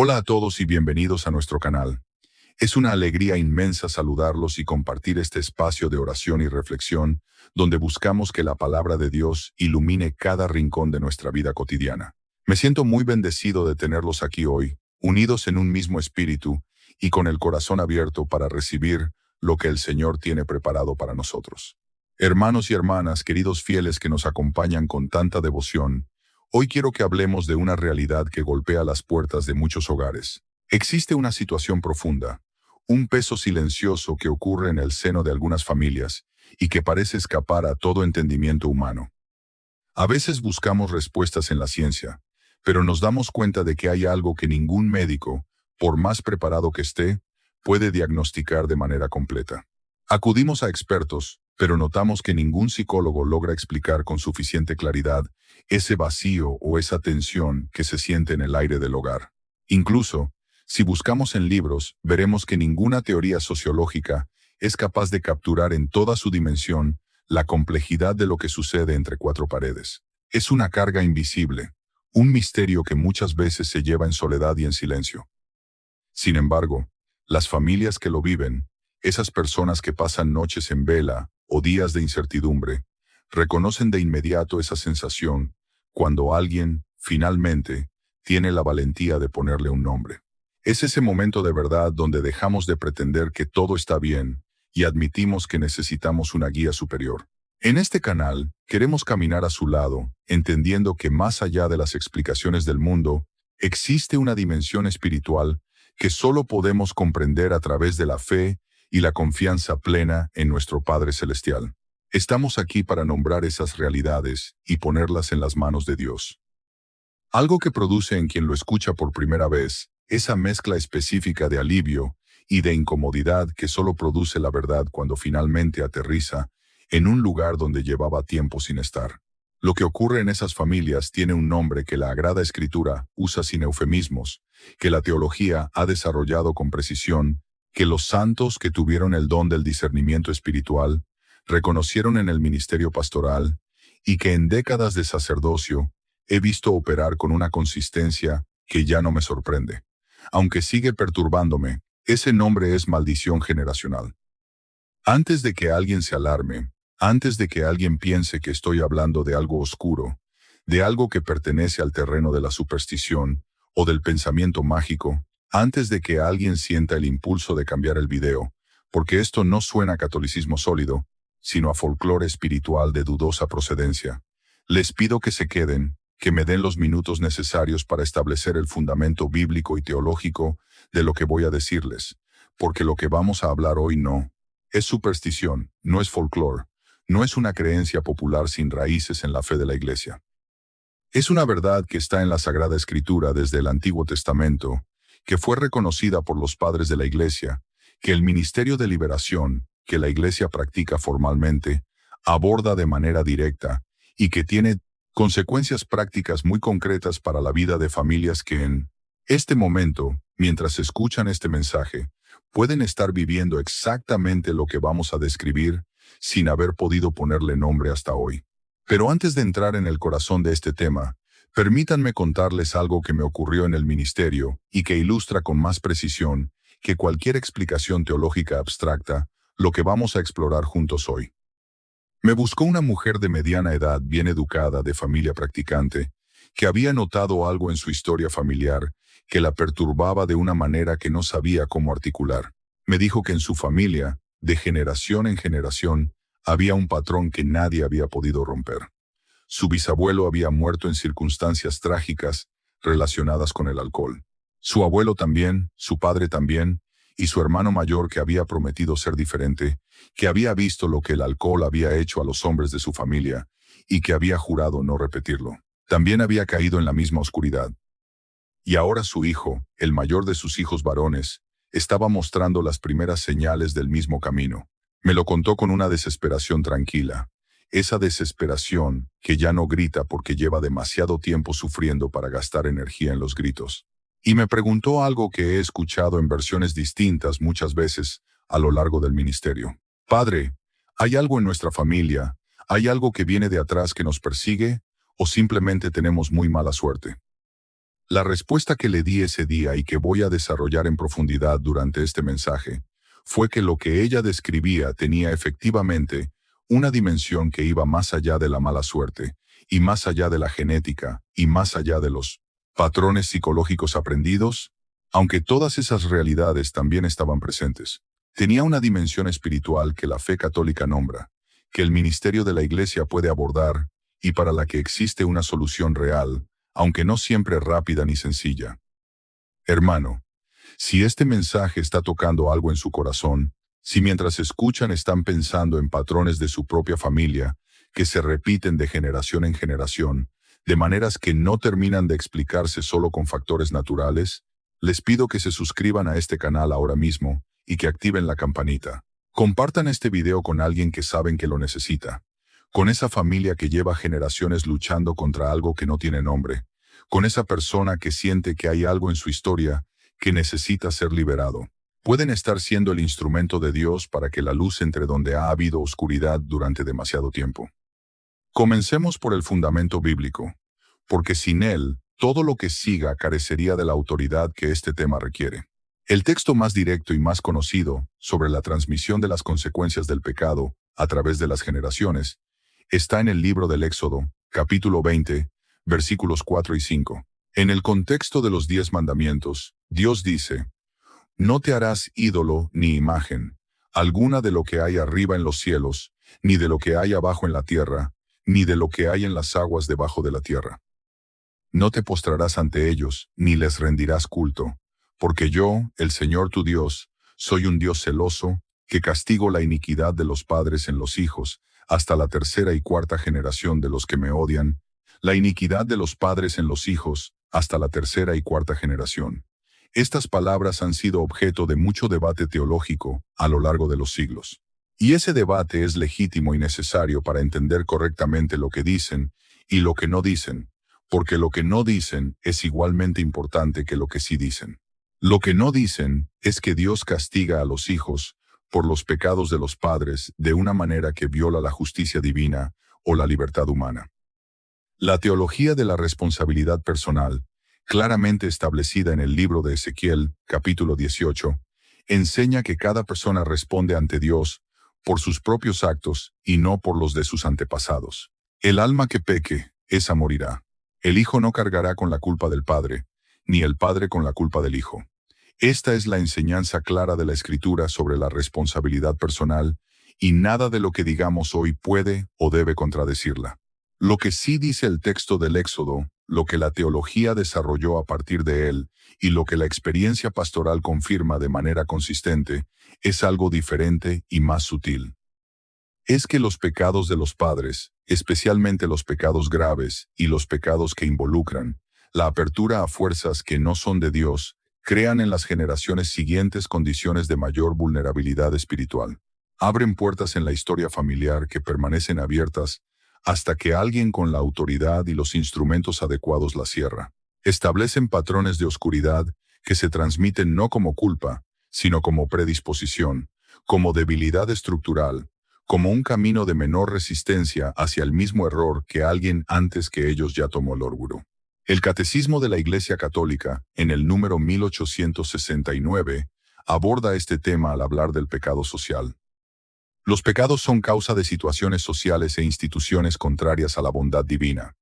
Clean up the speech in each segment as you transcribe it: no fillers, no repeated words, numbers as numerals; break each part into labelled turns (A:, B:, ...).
A: Hola a todos y bienvenidos a nuestro canal. Es una alegría inmensa saludarlos y compartir este espacio de oración y reflexión, donde buscamos que la palabra de Dios ilumine cada rincón de nuestra vida cotidiana. Me siento muy bendecido de tenerlos aquí hoy, unidos en un mismo espíritu y con el corazón abierto para recibir lo que el Señor tiene preparado para nosotros. Hermanos y hermanas, queridos fieles que nos acompañan con tanta devoción, hoy quiero que hablemos de una realidad que golpea las puertas de muchos hogares. Existe una situación profunda, un peso silencioso que ocurre en el seno de algunas familias y que parece escapar a todo entendimiento humano. A veces buscamos respuestas en la ciencia, pero nos damos cuenta de que hay algo que ningún médico, por más preparado que esté, puede diagnosticar de manera completa. Acudimos a expertos, pero notamos que ningún psicólogo logra explicar con suficiente claridad ese vacío o esa tensión que se siente en el aire del hogar. Incluso, si buscamos en libros, veremos que ninguna teoría sociológica es capaz de capturar en toda su dimensión la complejidad de lo que sucede entre cuatro paredes. Es una carga invisible, un misterio que muchas veces se lleva en soledad y en silencio. Sin embargo, las familias que lo viven, esas personas que pasan noches en vela o días de incertidumbre, reconocen de inmediato esa sensación cuando alguien, finalmente, tiene la valentía de ponerle un nombre. Es ese momento de verdad donde dejamos de pretender que todo está bien y admitimos que necesitamos una guía superior. En este canal, queremos caminar a su lado, entendiendo que más allá de las explicaciones del mundo, existe una dimensión espiritual que solo podemos comprender a través de la fe y la confianza plena en nuestro Padre Celestial. Estamos aquí para nombrar esas realidades y ponerlas en las manos de Dios. Algo que produce en quien lo escucha por primera vez esa mezcla específica de alivio y de incomodidad que solo produce la verdad cuando finalmente aterriza en un lugar donde llevaba tiempo sin estar. Lo que ocurre en esas familias tiene un nombre que la Sagrada Escritura usa sin eufemismos, que la teología ha desarrollado con precisión, que los santos que tuvieron el don del discernimiento espiritual reconocieron en el ministerio pastoral y que en décadas de sacerdocio he visto operar con una consistencia que ya no me sorprende. Aunque sigue perturbándome, ese nombre es maldición generacional. Antes de que alguien se alarme, antes de que alguien piense que estoy hablando de algo oscuro, de algo que pertenece al terreno de la superstición o del pensamiento mágico, antes de que alguien sienta el impulso de cambiar el video, porque esto no suena a catolicismo sólido, sino a folclore espiritual de dudosa procedencia, les pido que se queden, que me den los minutos necesarios para establecer el fundamento bíblico y teológico de lo que voy a decirles, porque lo que vamos a hablar hoy no es superstición, no es folclore, no es una creencia popular sin raíces en la fe de la Iglesia. Es una verdad que está en la Sagrada Escritura desde el Antiguo Testamento, que fue reconocida por los padres de la Iglesia, que el ministerio de liberación, que la Iglesia practica formalmente, aborda de manera directa y que tiene consecuencias prácticas muy concretas para la vida de familias que en este momento, mientras escuchan este mensaje, pueden estar viviendo exactamente lo que vamos a describir sin haber podido ponerle nombre hasta hoy. Pero antes de entrar en el corazón de este tema, permítanme contarles algo que me ocurrió en el ministerio y que ilustra con más precisión que cualquier explicación teológica abstracta lo que vamos a explorar juntos hoy. Me buscó una mujer de mediana edad, bien educada, de familia practicante, que había notado algo en su historia familiar que la perturbaba de una manera que no sabía cómo articular. Me dijo que en su familia, de generación en generación, había un patrón que nadie había podido romper. Su bisabuelo había muerto en circunstancias trágicas relacionadas con el alcohol. Su abuelo también, su padre también, y su hermano mayor, que había prometido ser diferente, que había visto lo que el alcohol había hecho a los hombres de su familia y que había jurado no repetirlo. También había caído en la misma oscuridad. Y ahora su hijo, el mayor de sus hijos varones, estaba mostrando las primeras señales del mismo camino. Me lo contó con una desesperación tranquila, esa desesperación que ya no grita porque lleva demasiado tiempo sufriendo para gastar energía en los gritos. Y me preguntó algo que he escuchado en versiones distintas muchas veces a lo largo del ministerio. Padre, ¿hay algo en nuestra familia? ¿Hay algo que viene de atrás que nos persigue? ¿O simplemente tenemos muy mala suerte? La respuesta que le di ese día y que voy a desarrollar en profundidad durante este mensaje fue que lo que ella describía tenía efectivamente una dimensión que iba más allá de la mala suerte, y más allá de la genética, y más allá de los patrones psicológicos aprendidos, aunque todas esas realidades también estaban presentes. Tenía una dimensión espiritual que la fe católica nombra, que el ministerio de la Iglesia puede abordar y para la que existe una solución real, aunque no siempre rápida ni sencilla. Hermano, si este mensaje está tocando algo en su corazón, si mientras escuchan están pensando en patrones de su propia familia que se repiten de generación en generación, de maneras que no terminan de explicarse solo con factores naturales, les pido que se suscriban a este canal ahora mismo y que activen la campanita. Compartan este video con alguien que saben que lo necesita, con esa familia que lleva generaciones luchando contra algo que no tiene nombre, con esa persona que siente que hay algo en su historia que necesita ser liberado. Pueden estar siendo el instrumento de Dios para que la luz entre donde ha habido oscuridad durante demasiado tiempo. Comencemos por el fundamento bíblico, porque sin él, todo lo que siga carecería de la autoridad que este tema requiere. El texto más directo y más conocido sobre la transmisión de las consecuencias del pecado a través de las generaciones está en el libro del Éxodo, capítulo 20, versículos 4 y 5. En el contexto de los 10 mandamientos, Dios dice: no te harás ídolo ni imagen alguna de lo que hay arriba en los cielos, ni de lo que hay abajo en la tierra, ni de lo que hay en las aguas debajo de la tierra. No te postrarás ante ellos, ni les rendirás culto, porque yo, el Señor tu Dios, soy un Dios celoso, que castigo la iniquidad de los padres en los hijos, hasta la tercera y cuarta generación de los que me odian, la iniquidad de los padres en los hijos, hasta la tercera y cuarta generación. Estas palabras han sido objeto de mucho debate teológico a lo largo de los siglos. Y ese debate es legítimo y necesario para entender correctamente lo que dicen y lo que no dicen, porque lo que no dicen es igualmente importante que lo que sí dicen. Lo que no dicen es que Dios castiga a los hijos por los pecados de los padres de una manera que viola la justicia divina o la libertad humana. La teología de la responsabilidad personal, claramente establecida en el libro de Ezequiel, capítulo 18, enseña que cada persona responde ante Dios por sus propios actos y no por los de sus antepasados. El alma que peque, esa morirá. El hijo no cargará con la culpa del padre, ni el padre con la culpa del hijo. Esta es la enseñanza clara de la Escritura sobre la responsabilidad personal, y nada de lo que digamos hoy puede o debe contradecirla. Lo que sí dice el texto del Éxodo, lo que la teología desarrolló a partir de él, y lo que la experiencia pastoral confirma de manera consistente, es algo diferente y más sutil. Es que los pecados de los padres, especialmente los pecados graves y los pecados que involucran la apertura a fuerzas que no son de Dios, crean en las generaciones siguientes condiciones de mayor vulnerabilidad espiritual. Abren puertas en la historia familiar que permanecen abiertas hasta que alguien con la autoridad y los instrumentos adecuados las cierra. Establecen patrones de oscuridad que se transmiten no como culpa, sino como predisposición, como debilidad estructural, como un camino de menor resistencia hacia el mismo error que alguien antes que ellos ya tomó el orgullo. El Catecismo de la Iglesia Católica, en el número 1869, aborda este tema al hablar del pecado social. Los pecados son causa de situaciones sociales e instituciones contrarias a la bondad divina.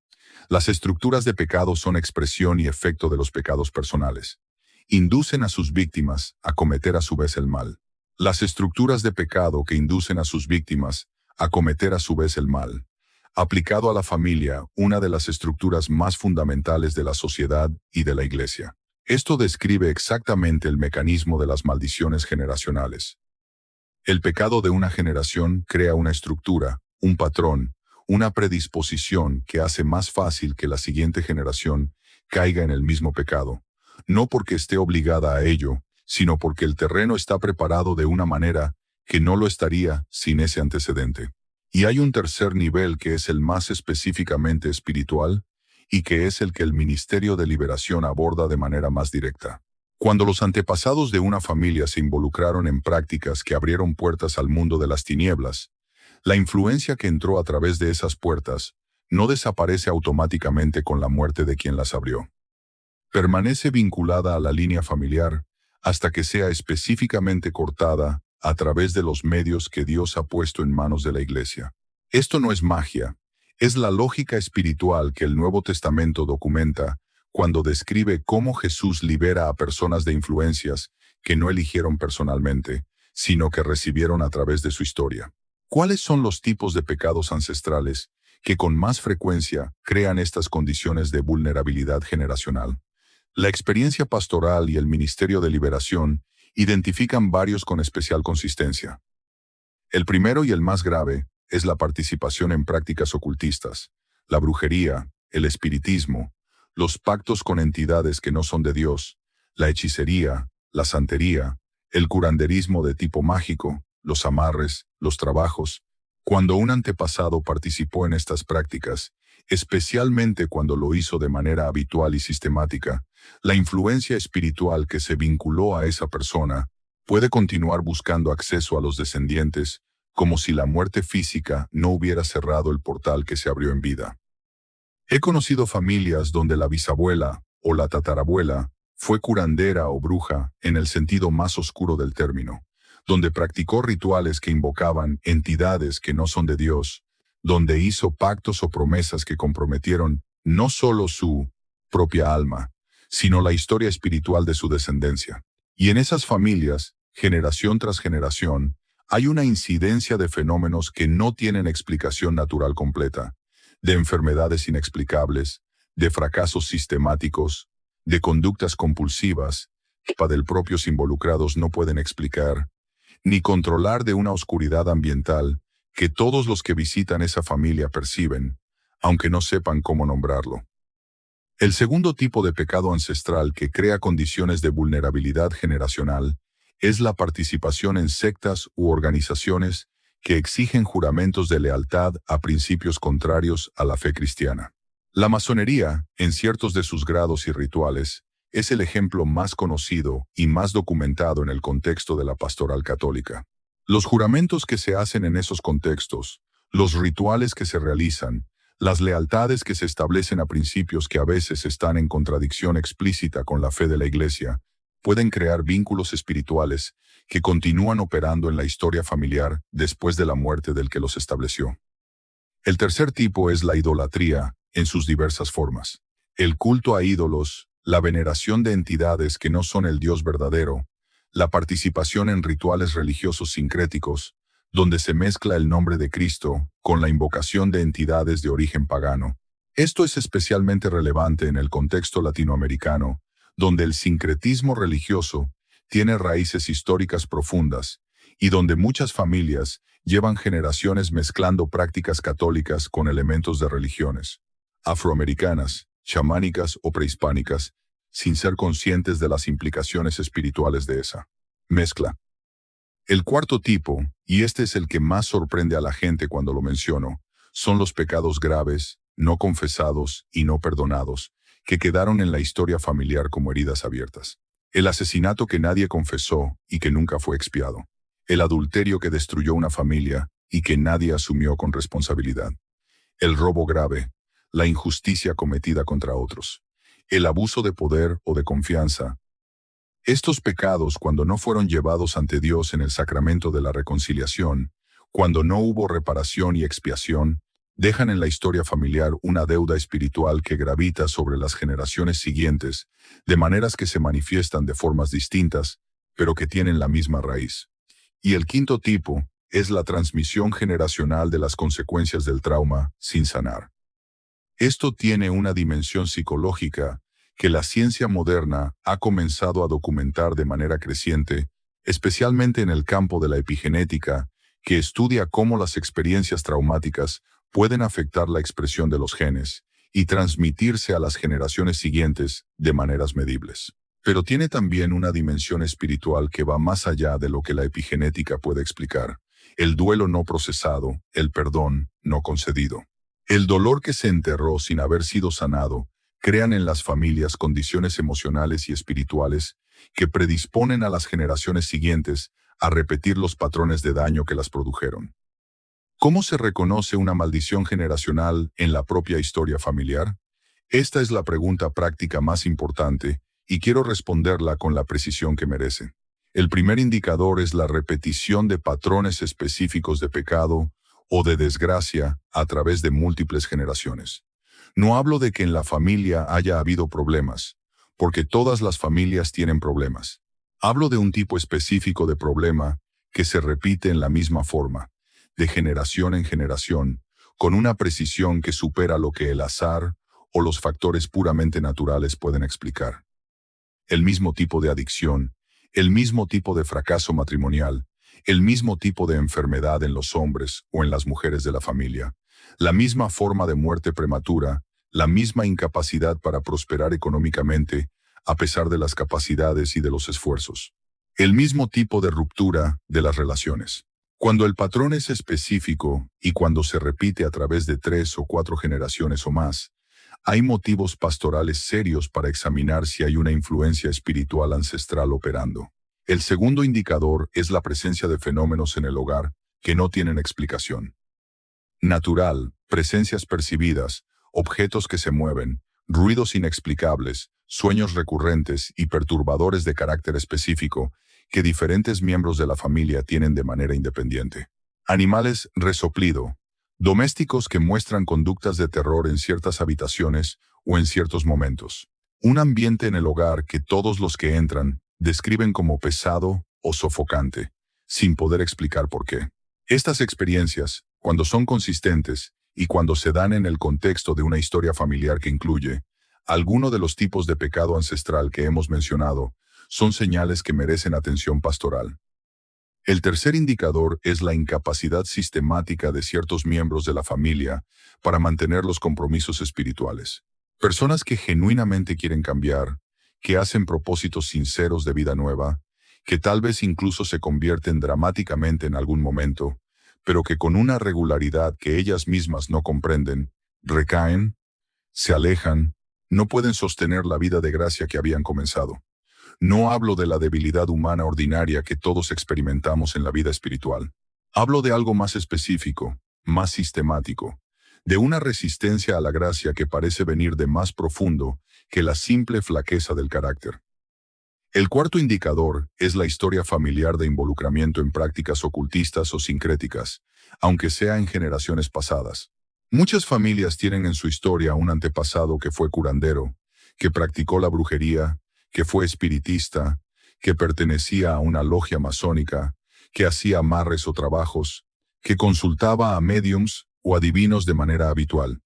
A: Las estructuras de pecado son expresión y efecto de los pecados personales. Inducen a sus víctimas a cometer a su vez el mal. Las estructuras de pecado que inducen a sus víctimas a cometer a su vez el mal. Aplicado a la familia, una de las estructuras más fundamentales de la sociedad y de la Iglesia. Esto describe exactamente el mecanismo de las maldiciones generacionales. El pecado de una generación crea una estructura, un patrón, una predisposición que hace más fácil que la siguiente generación caiga en el mismo pecado, no porque esté obligada a ello, sino porque el terreno está preparado de una manera que no lo estaría sin ese antecedente. Y hay un tercer nivel que es el más específicamente espiritual, y que es el que el Ministerio de Liberación aborda de manera más directa. Cuando los antepasados de una familia se involucraron en prácticas que abrieron puertas al mundo de las tinieblas, la influencia que entró a través de esas puertas no desaparece automáticamente con la muerte de quien las abrió. Permanece vinculada a la línea familiar hasta que sea específicamente cortada a través de los medios que Dios ha puesto en manos de la Iglesia. Esto no es magia, es la lógica espiritual que el Nuevo Testamento documenta cuando describe cómo Jesús libera a personas de influencias que no eligieron personalmente, sino que recibieron a través de su historia. ¿Cuáles son los tipos de pecados ancestrales que con más frecuencia crean estas condiciones de vulnerabilidad generacional? La experiencia pastoral y el ministerio de liberación identifican varios con especial consistencia. El primero y el más grave es la participación en prácticas ocultistas, la brujería, el espiritismo, los pactos con entidades que no son de Dios, la hechicería, la santería, el curanderismo de tipo mágico, los amarres, los trabajos. Cuando un antepasado participó en estas prácticas, especialmente cuando lo hizo de manera habitual y sistemática, la influencia espiritual que se vinculó a esa persona puede continuar buscando acceso a los descendientes como si la muerte física no hubiera cerrado el portal que se abrió en vida. He conocido familias donde la bisabuela o la tatarabuela fue curandera o bruja en el sentido más oscuro del término, donde practicó rituales que invocaban entidades que no son de Dios, donde hizo pactos o promesas que comprometieron no solo su propia alma, sino la historia espiritual de su descendencia. Y en esas familias, generación tras generación, hay una incidencia de fenómenos que no tienen explicación natural completa, de enfermedades inexplicables, de fracasos sistemáticos, de conductas compulsivas, que del propios involucrados no pueden explicar, ni controlar de una oscuridad ambiental que todos los que visitan esa familia perciben, aunque no sepan cómo nombrarlo. El segundo tipo de pecado ancestral que crea condiciones de vulnerabilidad generacional es la participación en sectas u organizaciones que exigen juramentos de lealtad a principios contrarios a la fe cristiana. La masonería, en ciertos de sus grados y rituales, es el ejemplo más conocido y más documentado en el contexto de la pastoral católica. Los juramentos que se hacen en esos contextos, los rituales que se realizan, las lealtades que se establecen a principios que a veces están en contradicción explícita con la fe de la Iglesia, pueden crear vínculos espirituales que continúan operando en la historia familiar después de la muerte del que los estableció. El tercer tipo es la idolatría, en sus diversas formas. El culto a ídolos, la veneración de entidades que no son el Dios verdadero, la participación en rituales religiosos sincréticos, donde se mezcla el nombre de Cristo con la invocación de entidades de origen pagano. Esto es especialmente relevante en el contexto latinoamericano, donde el sincretismo religioso tiene raíces históricas profundas y donde muchas familias llevan generaciones mezclando prácticas católicas con elementos de religiones afroamericanas, chamánicas o prehispánicas, sin ser conscientes de las implicaciones espirituales de esa mezcla. El cuarto tipo, y este es el que más sorprende a la gente cuando lo menciono, son los pecados graves, no confesados y no perdonados, que quedaron en la historia familiar como heridas abiertas. El asesinato que nadie confesó y que nunca fue expiado. El adulterio que destruyó una familia y que nadie asumió con responsabilidad. El robo grave, la injusticia cometida contra otros. El abuso de poder o de confianza. Estos pecados, cuando no fueron llevados ante Dios en el sacramento de la reconciliación, cuando no hubo reparación y expiación, dejan en la historia familiar una deuda espiritual que gravita sobre las generaciones siguientes, de maneras que se manifiestan de formas distintas, pero que tienen la misma raíz. Y el quinto tipo es la transmisión generacional de las consecuencias del trauma sin sanar. Esto tiene una dimensión psicológica que la ciencia moderna ha comenzado a documentar de manera creciente, especialmente en el campo de la epigenética, que estudia cómo las experiencias traumáticas pueden afectar la expresión de los genes y transmitirse a las generaciones siguientes de maneras medibles. Pero tiene también una dimensión espiritual que va más allá de lo que la epigenética puede explicar. El duelo no procesado, el perdón no concedido. El dolor que se enterró sin haber sido sanado, crean en las familias condiciones emocionales y espirituales que predisponen a las generaciones siguientes a repetir los patrones de daño que las produjeron. ¿Cómo se reconoce una maldición generacional en la propia historia familiar? Esta es la pregunta práctica más importante y quiero responderla con la precisión que merece. El primer indicador es la repetición de patrones específicos de pecado o de desgracia a través de múltiples generaciones. No hablo de que en la familia haya habido problemas, porque todas las familias tienen problemas. Hablo de un tipo específico de problema que se repite en la misma forma, de generación en generación, con una precisión que supera lo que el azar o los factores puramente naturales pueden explicar. El mismo tipo de adicción, el mismo tipo de fracaso matrimonial, el mismo tipo de enfermedad en los hombres o en las mujeres de la familia, la misma forma de muerte prematura, la misma incapacidad para prosperar económicamente, a pesar de las capacidades y de los esfuerzos. El mismo tipo de ruptura de las relaciones. Cuando el patrón es específico y cuando se repite a través de 3 o 4 generaciones o más, hay motivos pastorales serios para examinar si hay una influencia espiritual ancestral operando. El segundo indicador es la presencia de fenómenos en el hogar que no tienen explicación. Natural, presencias percibidas, objetos que se mueven, ruidos inexplicables, sueños recurrentes y perturbadores de carácter específico que diferentes miembros de la familia tienen de manera independiente. Animales resoplido, domésticos que muestran conductas de terror en ciertas habitaciones o en ciertos momentos. Un ambiente en el hogar que todos los que entran describen como pesado o sofocante, sin poder explicar por qué. Estas experiencias, cuando son consistentes y cuando se dan en el contexto de una historia familiar que incluye alguno de los tipos de pecado ancestral que hemos mencionado, son señales que merecen atención pastoral. El tercer indicador es la incapacidad sistemática de ciertos miembros de la familia para mantener los compromisos espirituales. Personas que genuinamente quieren cambiar, que hacen propósitos sinceros de vida nueva, que tal vez incluso se convierten dramáticamente en algún momento, pero que con una regularidad que ellas mismas no comprenden, recaen, se alejan, no pueden sostener la vida de gracia que habían comenzado. No hablo de la debilidad humana ordinaria que todos experimentamos en la vida espiritual. Hablo de algo más específico, más sistemático, de una resistencia a la gracia que parece venir de más profundo que la simple flaqueza del carácter. El cuarto indicador es la historia familiar de involucramiento en prácticas ocultistas o sincréticas, aunque sea en generaciones pasadas. Muchas familias tienen en su historia un antepasado que fue curandero, que practicó la brujería, que fue espiritista, que pertenecía a una logia masónica, que hacía amarres o trabajos, que consultaba a médiums o adivinos de manera habitual.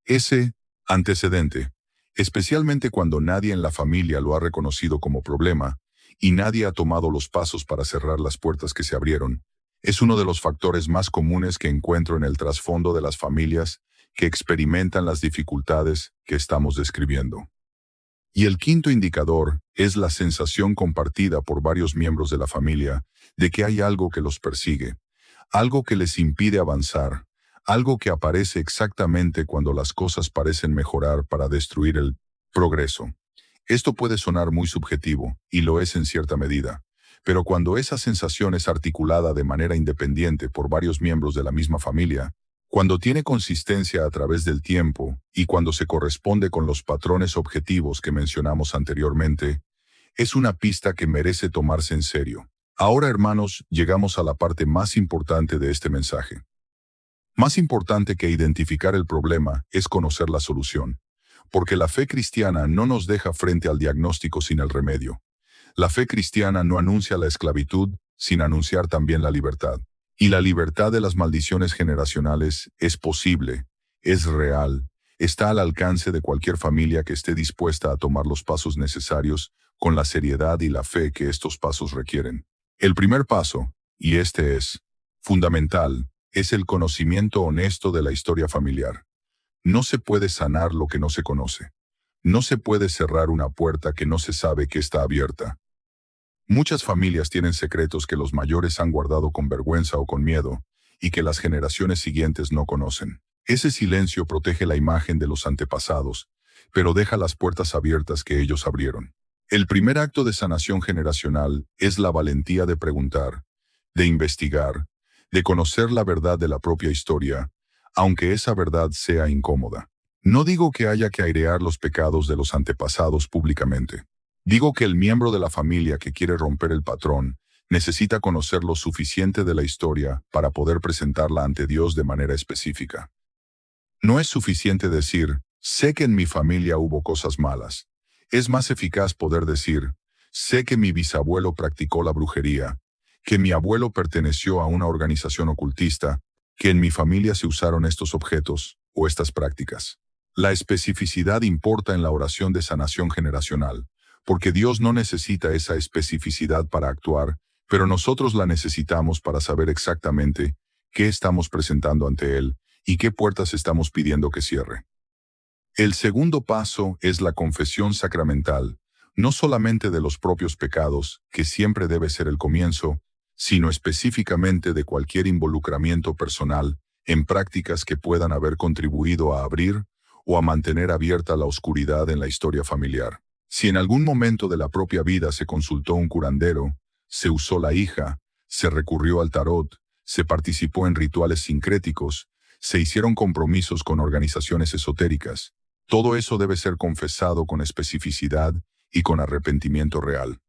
A: Ese antecedente, especialmente cuando nadie en la familia lo ha reconocido como problema y nadie ha tomado los pasos para cerrar las puertas que se abrieron, es uno de los factores más comunes que encuentro en el trasfondo de las familias que experimentan las dificultades que estamos describiendo. Y el quinto indicador es la sensación compartida por varios miembros de la familia de que hay algo que los persigue, algo que les impide avanzar, algo que aparece exactamente cuando las cosas parecen mejorar para destruir el progreso. Esto puede sonar muy subjetivo, y lo es en cierta medida, pero cuando esa sensación es articulada de manera independiente por varios miembros de la misma familia, cuando tiene consistencia a través del tiempo y cuando se corresponde con los patrones objetivos que mencionamos anteriormente, es una pista que merece tomarse en serio. Ahora, hermanos, llegamos a la parte más importante de este mensaje. Más importante que identificar el problema es conocer la solución, porque la fe cristiana no nos deja frente al diagnóstico sin el remedio. La fe cristiana no anuncia la esclavitud sin anunciar también la libertad. Y la libertad de las maldiciones generacionales es posible, es real, está al alcance de cualquier familia que esté dispuesta a tomar los pasos necesarios con la seriedad y la fe que estos pasos requieren. El primer paso, y este es fundamental, es el conocimiento honesto de la historia familiar. No se puede sanar lo que no se conoce. No se puede cerrar una puerta que no se sabe que está abierta. Muchas familias tienen secretos que los mayores han guardado con vergüenza o con miedo, y que las generaciones siguientes no conocen. Ese silencio protege la imagen de los antepasados, pero deja las puertas abiertas que ellos abrieron. El primer acto de sanación generacional es la valentía de preguntar, de investigar, de conocer la verdad de la propia historia, aunque esa verdad sea incómoda. No digo que haya que airear los pecados de los antepasados públicamente. Digo que el miembro de la familia que quiere romper el patrón necesita conocer lo suficiente de la historia para poder presentarla ante Dios de manera específica. No es suficiente decir, sé que en mi familia hubo cosas malas. Es más eficaz poder decir, sé que mi bisabuelo practicó la brujería, que mi abuelo perteneció a una organización ocultista, que en mi familia se usaron estos objetos o estas prácticas. La especificidad importa en la oración de sanación generacional, porque Dios no necesita esa especificidad para actuar, pero nosotros la necesitamos para saber exactamente qué estamos presentando ante Él y qué puertas estamos pidiendo que cierre. El segundo paso es la confesión sacramental, no solamente de los propios pecados, que siempre debe ser el comienzo, sino específicamente de cualquier involucramiento personal en prácticas que puedan haber contribuido a abrir o a mantener abierta la oscuridad en la historia familiar. Si en algún momento de la propia vida se consultó un curandero, se usó la hija, se recurrió al tarot, se participó en rituales sincréticos, se hicieron compromisos con organizaciones esotéricas, todo eso debe ser confesado con especificidad y con arrepentimiento real.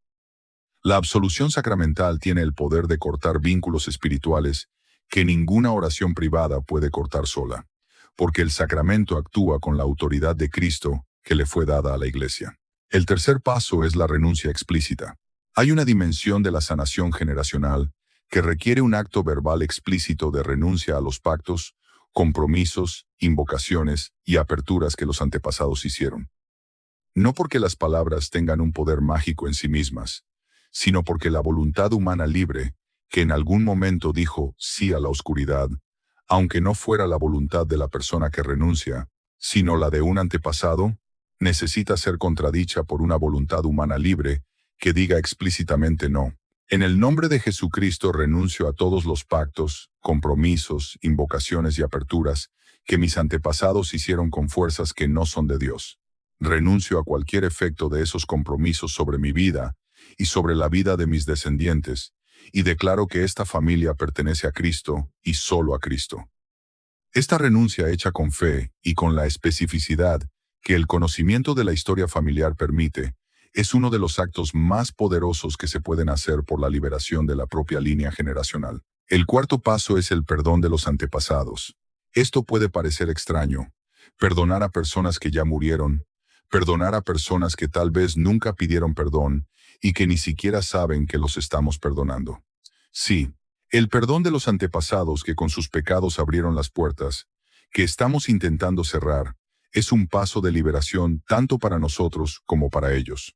A: La absolución sacramental tiene el poder de cortar vínculos espirituales que ninguna oración privada puede cortar sola, porque el sacramento actúa con la autoridad de Cristo que le fue dada a la Iglesia. El tercer paso es la renuncia explícita. Hay una dimensión de la sanación generacional que requiere un acto verbal explícito de renuncia a los pactos, compromisos, invocaciones y aperturas que los antepasados hicieron. No porque las palabras tengan un poder mágico en sí mismas, sino porque la voluntad humana libre, que en algún momento dijo sí a la oscuridad, aunque no fuera la voluntad de la persona que renuncia, sino la de un antepasado, necesita ser contradicha por una voluntad humana libre que diga explícitamente no. En el nombre de Jesucristo renuncio a todos los pactos, compromisos, invocaciones y aperturas que mis antepasados hicieron con fuerzas que no son de Dios. Renuncio a cualquier efecto de esos compromisos sobre mi vida y sobre la vida de mis descendientes, y declaro que esta familia pertenece a Cristo y solo a Cristo. Esta renuncia hecha con fe y con la especificidad que el conocimiento de la historia familiar permite, es uno de los actos más poderosos que se pueden hacer por la liberación de la propia línea generacional. El cuarto paso es el perdón de los antepasados. Esto puede parecer extraño. Perdonar a personas que ya murieron, perdonar a personas que tal vez nunca pidieron perdón y que ni siquiera saben que los estamos perdonando. Sí, el perdón de los antepasados que con sus pecados abrieron las puertas, que estamos intentando cerrar, es un paso de liberación tanto para nosotros como para ellos.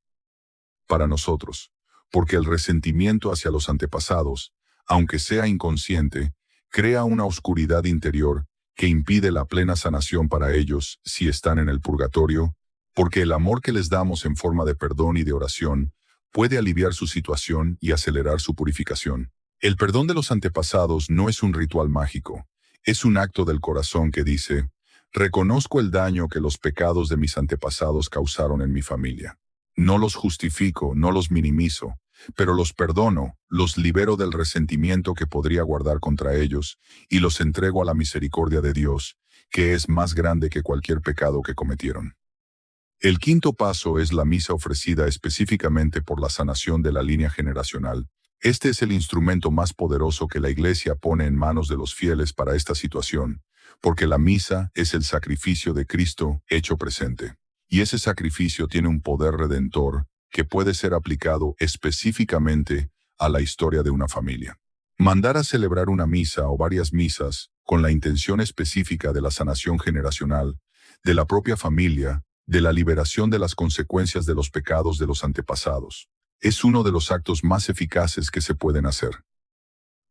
A: Para nosotros, porque el resentimiento hacia los antepasados, aunque sea inconsciente, crea una oscuridad interior que impide la plena sanación para ellos si están en el purgatorio, porque el amor que les damos en forma de perdón y de oración puede aliviar su situación y acelerar su purificación. El perdón de los antepasados no es un ritual mágico, es un acto del corazón que dice, reconozco el daño que los pecados de mis antepasados causaron en mi familia. No los justifico, no los minimizo, pero los perdono, los libero del resentimiento que podría guardar contra ellos y los entrego a la misericordia de Dios, que es más grande que cualquier pecado que cometieron. El quinto paso es la misa ofrecida específicamente por la sanación de la línea generacional. Este es el instrumento más poderoso que la Iglesia pone en manos de los fieles para esta situación, porque la misa es el sacrificio de Cristo hecho presente. Y ese sacrificio tiene un poder redentor que puede ser aplicado específicamente a la historia de una familia. Mandar a celebrar una misa o varias misas con la intención específica de la sanación generacional, de la propia familia, de la liberación de las consecuencias de los pecados de los antepasados, es uno de los actos más eficaces que se pueden hacer.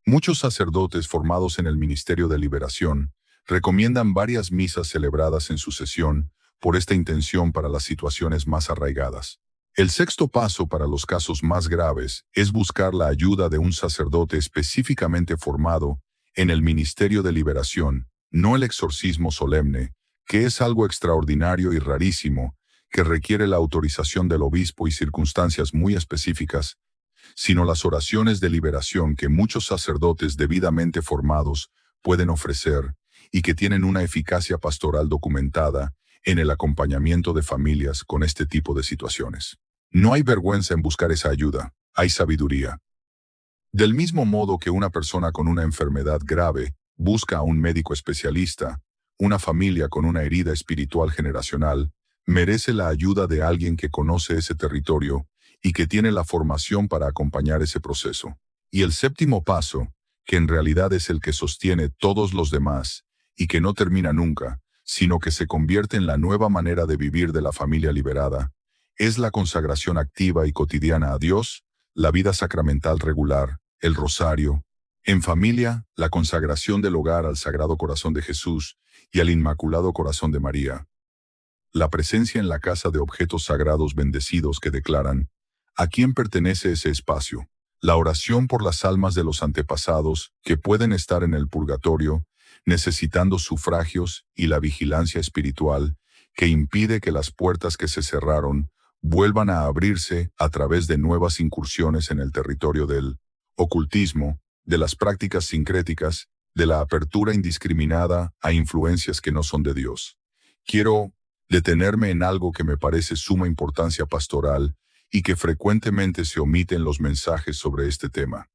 A: Muchos sacerdotes formados en el Ministerio de Liberación recomiendan varias misas celebradas en sucesión por esta intención para las situaciones más arraigadas. El sexto paso para los casos más graves es buscar la ayuda de un sacerdote específicamente formado en el Ministerio de Liberación, no el exorcismo solemne, que es algo extraordinario y rarísimo, que requiere la autorización del obispo y circunstancias muy específicas, sino las oraciones de liberación que muchos sacerdotes debidamente formados pueden ofrecer y que tienen una eficacia pastoral documentada en el acompañamiento de familias con este tipo de situaciones. No hay vergüenza en buscar esa ayuda, hay sabiduría. Del mismo modo que una persona con una enfermedad grave busca a un médico especialista, una familia con una herida espiritual generacional merece la ayuda de alguien que conoce ese territorio y que tiene la formación para acompañar ese proceso. Y el séptimo paso, que en realidad es el que sostiene todos los demás y que no termina nunca, sino que se convierte en la nueva manera de vivir de la familia liberada, es la consagración activa y cotidiana a Dios, la vida sacramental regular, el rosario, en familia, la consagración del hogar al Sagrado Corazón de Jesús y al Inmaculado Corazón de María, la presencia en la casa de objetos sagrados bendecidos que declaran ¿a quién pertenece ese espacio? La oración por las almas de los antepasados que pueden estar en el purgatorio, necesitando sufragios y la vigilancia espiritual que impide que las puertas que se cerraron vuelvan a abrirse a través de nuevas incursiones en el territorio del ocultismo, de las prácticas sincréticas, de la apertura indiscriminada a influencias que no son de Dios. Quiero detenerme en algo que me parece suma importancia pastoral y que frecuentemente se omite en los mensajes sobre este tema.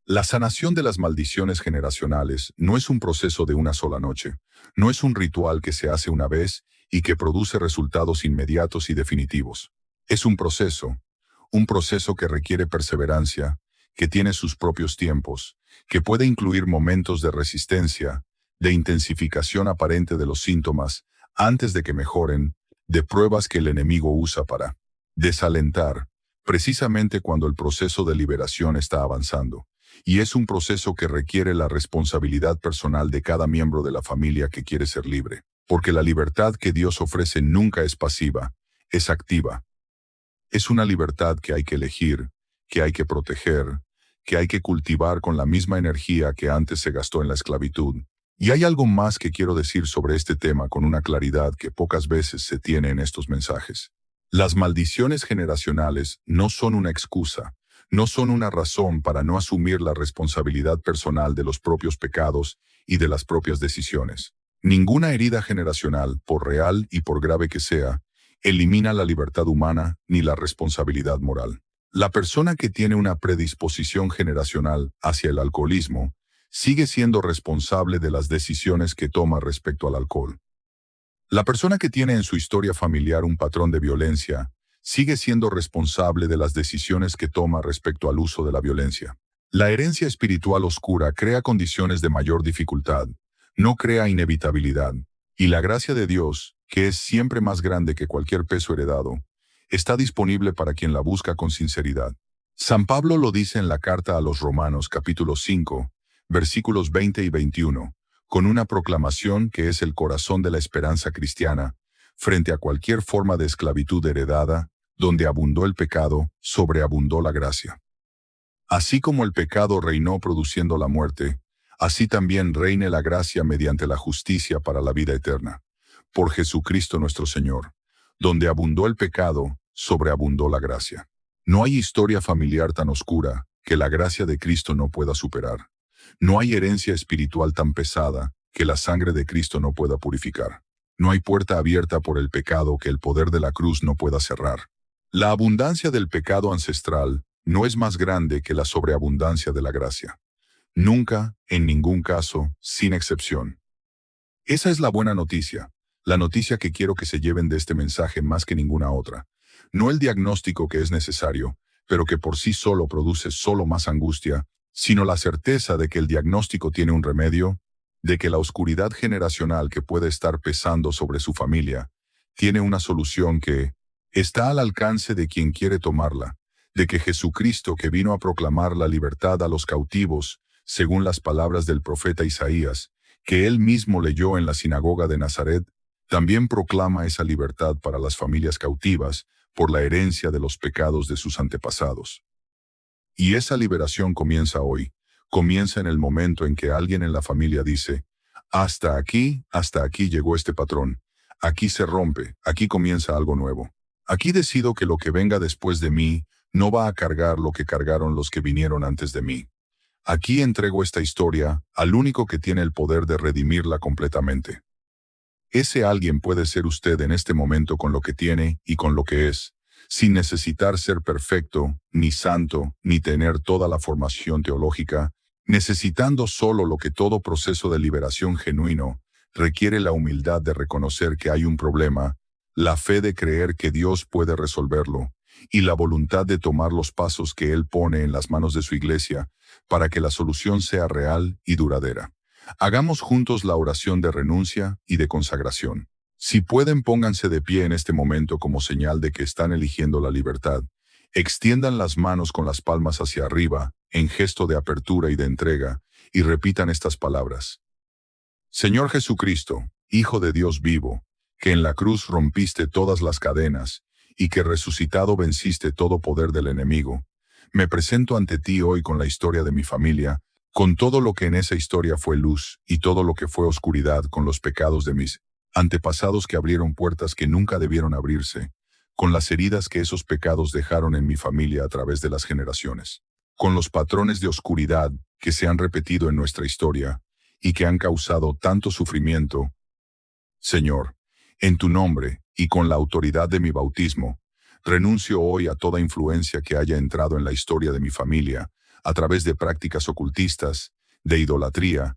A: La sanación de las maldiciones generacionales no es un proceso de una sola noche, no es un ritual que se hace una vez y que produce resultados inmediatos y definitivos. Es un proceso que requiere perseverancia, que tiene sus propios tiempos, que puede incluir momentos de resistencia, de intensificación aparente de los síntomas, antes de que mejoren, de pruebas que el enemigo usa para desalentar, precisamente cuando el proceso de liberación está avanzando. Y es un proceso que requiere la responsabilidad personal de cada miembro de la familia que quiere ser libre, porque la libertad que Dios ofrece nunca es pasiva, es activa. Es una libertad que hay que elegir, que hay que proteger, que hay que cultivar con la misma energía que antes se gastó en la esclavitud. Y hay algo más que quiero decir sobre este tema con una claridad que pocas veces se tiene en estos mensajes. Las maldiciones generacionales no son una excusa, no son una razón para no asumir la responsabilidad personal de los propios pecados y de las propias decisiones. Ninguna herida generacional, por real y por grave que sea, elimina la libertad humana ni la responsabilidad moral. La persona que tiene una predisposición generacional hacia el alcoholismo sigue siendo responsable de las decisiones que toma respecto al alcohol. La persona que tiene en su historia familiar un patrón de violencia sigue siendo responsable de las decisiones que toma respecto al uso de la violencia. La herencia espiritual oscura crea condiciones de mayor dificultad, no crea inevitabilidad, y la gracia de Dios, que es siempre más grande que cualquier peso heredado, está disponible para quien la busca con sinceridad. San Pablo lo dice en la carta a los Romanos capítulo 5, versículos 20 y 21, con una proclamación que es el corazón de la esperanza cristiana, frente a cualquier forma de esclavitud heredada, donde abundó el pecado, sobreabundó la gracia. Así como el pecado reinó produciendo la muerte, así también reine la gracia mediante la justicia para la vida eterna. Por Jesucristo nuestro Señor, donde abundó el pecado, sobreabundó la gracia. No hay historia familiar tan oscura que la gracia de Cristo no pueda superar. No hay herencia espiritual tan pesada que la sangre de Cristo no pueda purificar. No hay puerta abierta por el pecado que el poder de la cruz no pueda cerrar. La abundancia del pecado ancestral no es más grande que la sobreabundancia de la gracia. Nunca, en ningún caso, sin excepción. Esa es la buena noticia, la noticia que quiero que se lleven de este mensaje más que ninguna otra. No el diagnóstico que es necesario, pero que por sí solo produce solo más angustia, sino la certeza de que el diagnóstico tiene un remedio, de que la oscuridad generacional que puede estar pesando sobre su familia tiene una solución que está al alcance de quien quiere tomarla, de que Jesucristo, que vino a proclamar la libertad a los cautivos, según las palabras del profeta Isaías, que él mismo leyó en la sinagoga de Nazaret, también proclama esa libertad para las familias cautivas por la herencia de los pecados de sus antepasados. Y esa liberación comienza hoy, comienza en el momento en que alguien en la familia dice, hasta aquí llegó este patrón, aquí se rompe, aquí comienza algo nuevo. Aquí decido que lo que venga después de mí no va a cargar lo que cargaron los que vinieron antes de mí. Aquí entrego esta historia al único que tiene el poder de redimirla completamente. Ese alguien puede ser usted en este momento con lo que tiene y con lo que es, sin necesitar ser perfecto, ni santo, ni tener toda la formación teológica, necesitando solo lo que todo proceso de liberación genuino requiere: la humildad de reconocer que hay un problema, la fe de creer que Dios puede resolverlo, y la voluntad de tomar los pasos que Él pone en las manos de su iglesia para que la solución sea real y duradera. Hagamos juntos la oración de renuncia y de consagración. Si pueden, pónganse de pie en este momento como señal de que están eligiendo la libertad. Extiendan las manos con las palmas hacia arriba, en gesto de apertura y de entrega, y repitan estas palabras. Señor Jesucristo, Hijo de Dios vivo, que en la cruz rompiste todas las cadenas, y que resucitado venciste todo poder del enemigo, me presento ante ti hoy con la historia de mi familia, con todo lo que en esa historia fue luz y todo lo que fue oscuridad, con los pecados de mis antepasados que abrieron puertas que nunca debieron abrirse, con las heridas que esos pecados dejaron en mi familia a través de las generaciones, con los patrones de oscuridad que se han repetido en nuestra historia y que han causado tanto sufrimiento. Señor, en tu nombre y con la autoridad de mi bautismo, renuncio hoy a toda influencia que haya entrado en la historia de mi familia a través de prácticas ocultistas, de idolatría,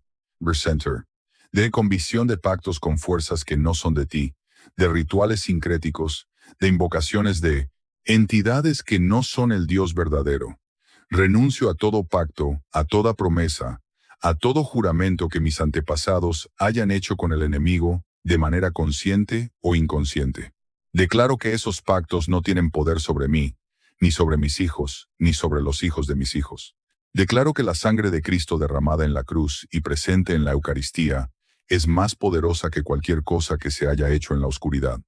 A: de convicción de pactos con fuerzas que no son de ti, de rituales sincréticos, de invocaciones de entidades que no son el Dios verdadero. Renuncio a todo pacto, a toda promesa, a todo juramento que mis antepasados hayan hecho con el enemigo, de manera consciente o inconsciente. Declaro que esos pactos no tienen poder sobre mí, ni sobre mis hijos, ni sobre los hijos de mis hijos. Declaro que la sangre de Cristo derramada en la cruz y presente en la Eucaristía es más poderosa que cualquier cosa que se haya hecho en la oscuridad.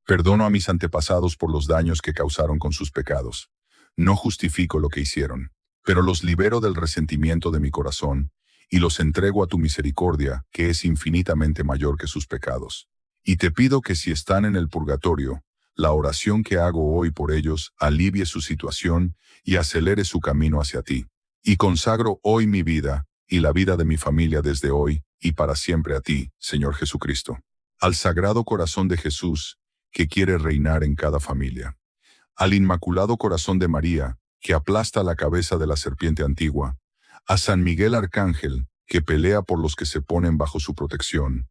A: Perdono a mis antepasados por los daños que causaron con sus pecados. No justifico lo que hicieron, pero los libero del resentimiento de mi corazón y los entrego a tu misericordia, que es infinitamente mayor que sus pecados. Y te pido que si están en el purgatorio, la oración que hago hoy por ellos alivie su situación y acelere su camino hacia ti. Y consagro hoy mi vida y la vida de mi familia desde hoy y para siempre a ti, Señor Jesucristo. Al Sagrado Corazón de Jesús, que quiere reinar en cada familia. Al Inmaculado Corazón de María, que aplasta la cabeza de la serpiente antigua. A San Miguel Arcángel, que pelea por los que se ponen bajo su protección.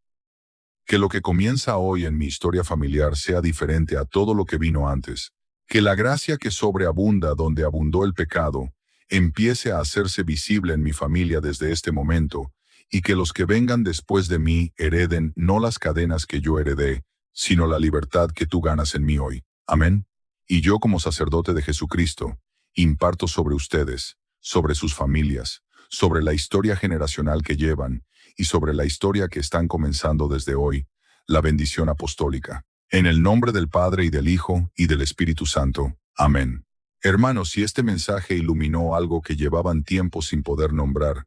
A: Que lo que comienza hoy en mi historia familiar sea diferente a todo lo que vino antes. Que la gracia que sobreabunda donde abundó el pecado, empiece a hacerse visible en mi familia desde este momento, y que los que vengan después de mí hereden no las cadenas que yo heredé, sino la libertad que tú ganas en mí hoy. Amén. Y yo, como sacerdote de Jesucristo, imparto sobre ustedes, sobre sus familias, sobre la historia generacional que llevan y sobre la historia que están comenzando desde hoy, la bendición apostólica. En el nombre del Padre y del Hijo y del Espíritu Santo. Amén. Hermanos, si este mensaje iluminó algo que llevaban tiempo sin poder nombrar,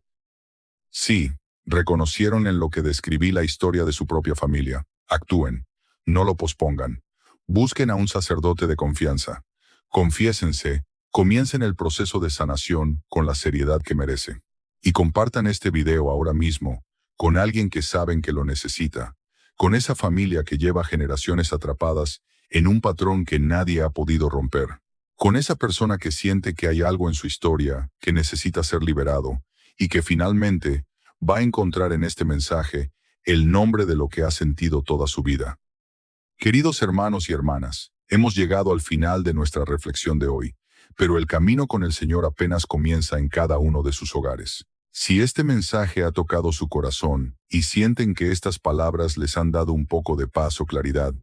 A: sí, reconocieron en lo que describí la historia de su propia familia, actúen, no lo pospongan. Busquen a un sacerdote de confianza. Confiésense, comiencen el proceso de sanación con la seriedad que merece. Y compartan este video ahora mismo con alguien que saben que lo necesita, con esa familia que lleva generaciones atrapadas en un patrón que nadie ha podido romper, con esa persona que siente que hay algo en su historia que necesita ser liberado y que finalmente va a encontrar en este mensaje el nombre de lo que ha sentido toda su vida. Queridos hermanos y hermanas, hemos llegado al final de nuestra reflexión de hoy, pero el camino con el Señor apenas comienza en cada uno de sus hogares. Si este mensaje ha tocado su corazón y sienten que estas palabras les han dado un poco de paz o claridad,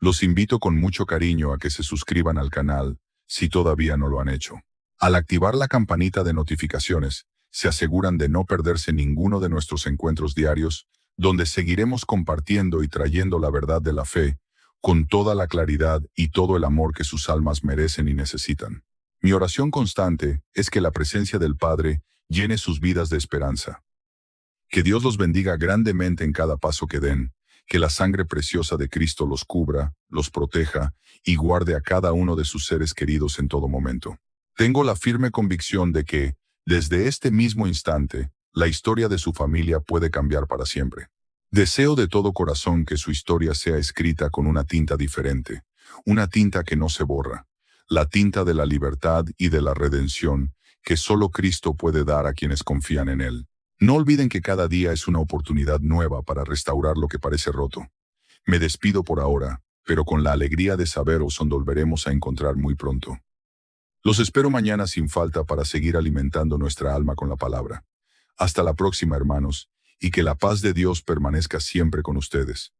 A: los invito con mucho cariño a que se suscriban al canal, si todavía no lo han hecho. Al activar la campanita de notificaciones, se aseguran de no perderse ninguno de nuestros encuentros diarios, donde seguiremos compartiendo y trayendo la verdad de la fe, con toda la claridad y todo el amor que sus almas merecen y necesitan. Mi oración constante es que la presencia del Padre llene sus vidas de esperanza. Que Dios los bendiga grandemente en cada paso que den, que la sangre preciosa de Cristo los cubra, los proteja y guarde a cada uno de sus seres queridos en todo momento. Tengo la firme convicción de que, desde este mismo instante, la historia de su familia puede cambiar para siempre. Deseo de todo corazón que su historia sea escrita con una tinta diferente, una tinta que no se borra, la tinta de la libertad y de la redención que solo Cristo puede dar a quienes confían en Él. No olviden que cada día es una oportunidad nueva para restaurar lo que parece roto. Me despido por ahora, pero con la alegría de saberos os volveremos a encontrar muy pronto. Los espero mañana sin falta para seguir alimentando nuestra alma con la palabra. Hasta la próxima, hermanos, y que la paz de Dios permanezca siempre con ustedes.